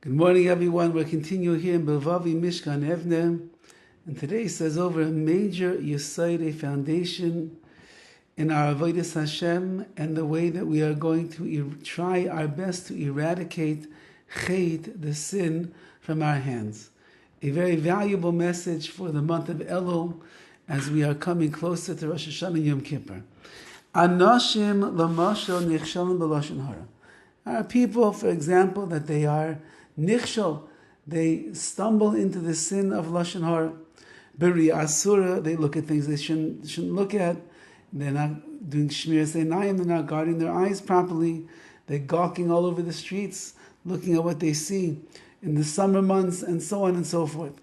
Good morning, everyone. We're continuing here in BILVAVI, MISHKAN, EVNEH. And today says over a major yesod, a foundation in our avodas Hashem and the way that we are going to try our best to eradicate chet, the sin, from our hands. A very valuable message for the month of Elul as we are coming closer to Rosh Hashanah Yom Kippur. Anashim lamashal nichshalim b'lashon hara. Our people, for example, that they are nichshal, they stumble into the sin of lashon hara. B'ri asura, they look at things they shouldn't look at. They're not doing shmiras einayim, they're not guarding their eyes properly. They're gawking all over the streets, looking at what they see in the summer months, and so on and so forth.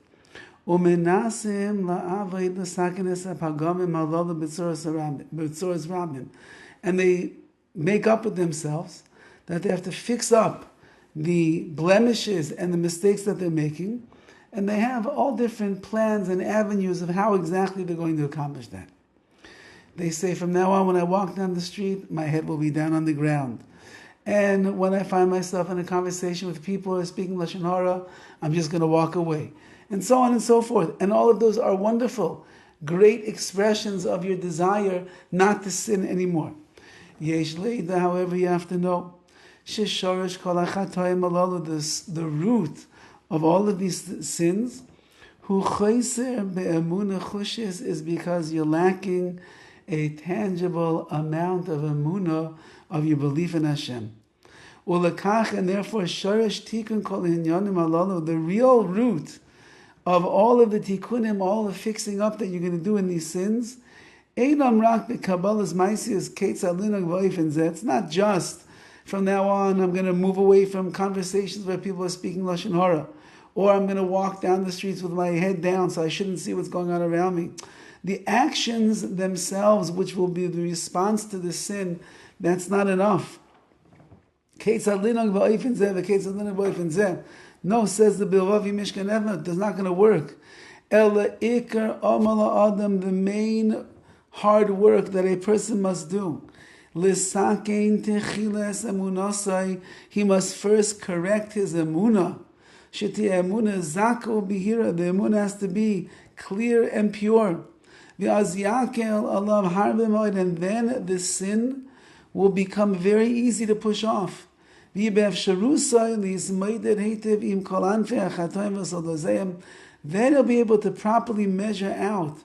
Umenasim la'avayid l'sakenes ha'pagamim ha'lala b'tzoras rabim. And they make up with themselves that they have to fix up the blemishes and the mistakes that they're making, and they have all different plans and avenues of how exactly they're going to accomplish that. They say, from now on, when I walk down the street, my head will be down on the ground. And when I find myself in a conversation with people who are speaking lashon hara, I'm just going to walk away. And so on and so forth. And all of those are wonderful, great expressions of your desire not to sin anymore. Yesh leida, however, you have to know, sheshorish kol hachatayim halalu, the root of all of these sins, hu chayser be'emunah chushis, is because you're lacking a tangible amount of emunah, of your belief in Hashem. Ulakach, and therefore shorish tikun kol hinyanim halalu, the real root of all of the tikkunim, all the fixing up that you're going to do in these sins, einam rak be'kabbalas ma'asiyos ketzad linag v'ofen zeh. It's not just from now on I'm going to move away from conversations where people are speaking lashon hara, or I'm going to walk down the streets with my head down so I shouldn't see what's going on around me. The actions themselves, which will be the response to the sin, that's not enough. Ketzad linag v'ofen zeh, ketzad linag v'ofen zeh. No, says the BILVAVI MISHKAN EVNEH, it's not going to work. Ela ikar amala adam, the main hard work that a person must do. Lisakein techilas emunasai, he must first correct his emunah. Sheti emunah zako bihira, the emunah has to be clear and pure. V'az yakel alav harbe moed, and then the sin will become very easy to push off. Then he'll be able to properly measure out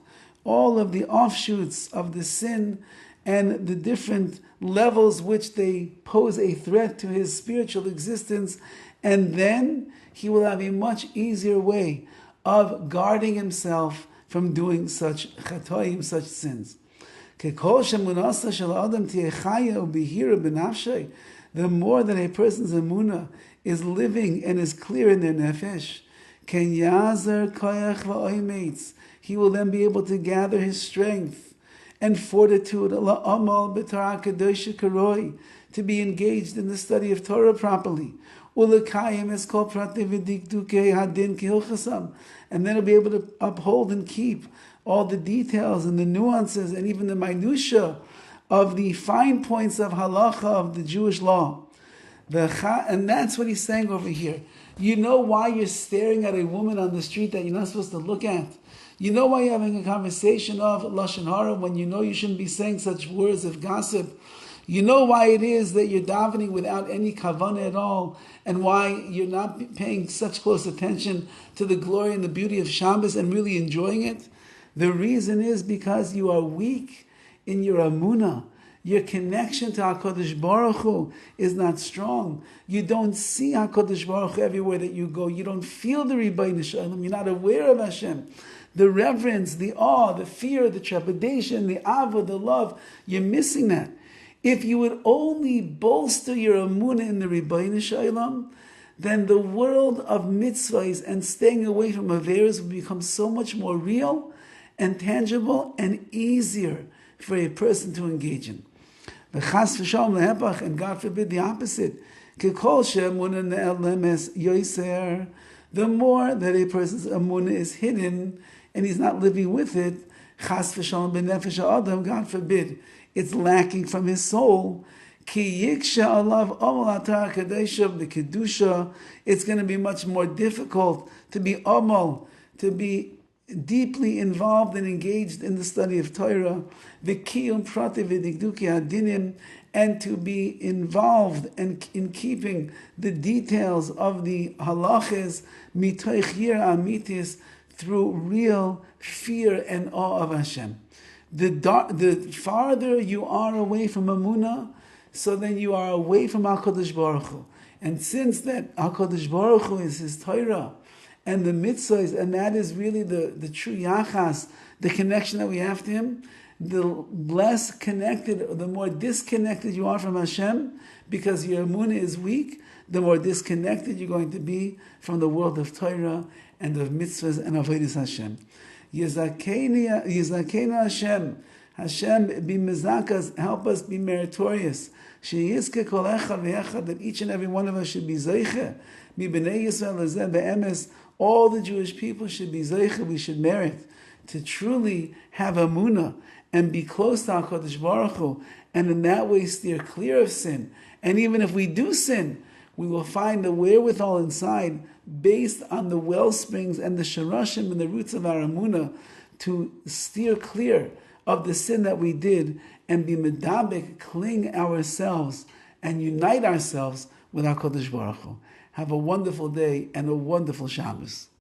all of the offshoots of the sin and the different levels which they pose a threat to his spiritual existence, and then he will have a much easier way of guarding himself from doing such chatoim, such sins. The more that a person's emunah is living and is clear in their nefesh, he will then be able to gather his strength and fortitude to be engaged in the study of Torah properly. And then he'll be able to uphold and keep all the details and the nuances and even the minutiae of the fine points of halacha of the Jewish law. And that's what he's saying over here. You know why you're staring at a woman on the street that you're not supposed to look at? You know why you're having a conversation of lashon hara when you know you shouldn't be saying such words of gossip? You know why it is that you're davening without any kavanah at all, and why you're not paying such close attention to the glory and the beauty of Shabbos and really enjoying it? The reason is because you are weak in your emunah. Your connection to HaKadosh Baruch Hu is not strong. You don't see HaKadosh Baruch Hu everywhere that you go. You don't feel the Rebbeinu Shalom. You're not aware of Hashem. The reverence, the awe, the fear, the trepidation, the ava, the love, you're missing that. If you would only bolster your emunah in the Rebbeinu Shalom, then the world of mitzvahs and staying away from averos will become so much more real and tangible and easier for a person to engage in. And God forbid the opposite. The more that a person's emunah is hidden and he's not living with it, God forbid, it's lacking from his soul. Ki yiksha alav amal atar kadesha the kedusha. It's going to be much more difficult to be amal, to be deeply involved and engaged in the study of Torah, v'kiyum prati v'digduki hadinim, and to be involved in keeping the details of the halachas mitoich yira amitis, through real fear and awe of Hashem. The farther you are away from Amunah, so then you are away from HaKadosh Baruch Hu. And since that HaKadosh Baruch Hu is His Torah, and the mitzvahs, and that is really the true yachas, the connection that we have to Him, the less connected, the more disconnected you are from Hashem, because your emunah is weak, the more disconnected you're going to be from the world of Torah and of mitzvahs and avodas Hashem. Yizakena Hashem. Hashem, be mezakas, help us be meritorious. Sheyizke kol echad ve'echad, that each and every one of us should be zeiche. Mi b'nei Yisrael lezeh be'emes, all the Jewish people should be zeiche, we should merit to truly have emunah and be close to HaKadosh Baruch Hu, and in that way steer clear of sin. And even if we do sin, we will find the wherewithal inside, based on the well springs and the sharashim and the roots of our emunah, to steer clear of the sin that we did and be medabik, cling ourselves and unite ourselves with HaKadosh Baruch Hu. Have a wonderful day and a wonderful Shabbos.